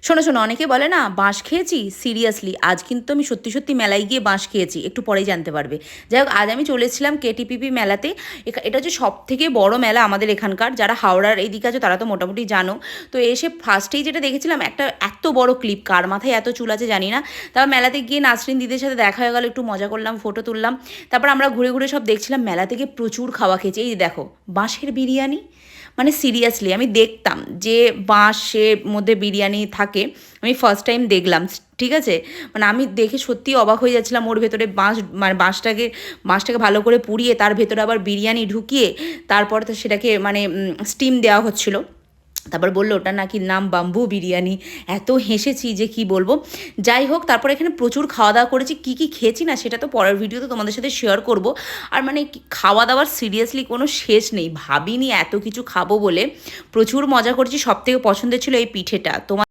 শোনো শোনো, অনেকে বলে না বাঁশ খেয়েছি, সিরিয়াসলি আজ কিন্তু আমি সত্যি সত্যি মেলায় গিয়ে বাঁশ খেয়েছি, একটু পরেই জানতে পারবে। যাই হোক, আজ আমি চলেছিলাম কেটিপিপি মেলাতে। এটা হচ্ছে সব থেকে বড় মেলা আমাদের এখানকার, যারা হাওড়ার এইদিকে আছে তারা তো মোটামুটি জানো। তো এসে ফার্স্টেই যেটা দেখেছিলাম, একটা এত বড় ক্লিপ, কার মাথায় এত চুল আছে জানি না। তারপর মেলাতে গিয়ে নাসরিন দিদির সাথে দেখা হয়ে গেল, একটু মজা করলাম, ফটো তুললাম। তারপর আমরা ঘুরে ঘুরে সব দেখছিলাম, মেলা থেকে প্রচুর খাওয়া খেয়েছি। এই দেখো, বাঁশের বিরিয়ানি, মানে সিরিয়াসলি আমি দেখতাম যে বাঁশের মধ্যে বিরিয়ানি থাকে, আমি ফার্স্ট টাইম দেখলাম। ঠিক আছে, মানে আমি দেখে সত্যি অবাক হয়ে যাচ্ছিলাম। ওর ভেতরে বাঁশ, মানে বাঁশটাকে ভালো করে পুড়িয়ে তার ভেতরে আবার বিরিয়ানি ঢুকিয়ে তারপর তো সেটাকে মানে স্টিম দেওয়া হচ্ছিলো। তারপর বললো ওটা নাকি নাম বাম্বু বিরিয়ানি। এত হেসেছি যে কি বলবো। যাই হোক, তারপর এখানে প্রচুর খাওয়া দাওয়া করেছি। কী কী খেয়েছি না সেটা তো পরের ভিডিওতে তোমাদের সাথে শেয়ার করব। আর মানে খাওয়া দাওয়ার সিরিয়াসলি কোনো শেষ নেই, ভাবিনি এত কিছু খাবো বলে। প্রচুর মজা করেছি, সবথেকে পছন্দের ছিল এই পিঠেটা। তোমার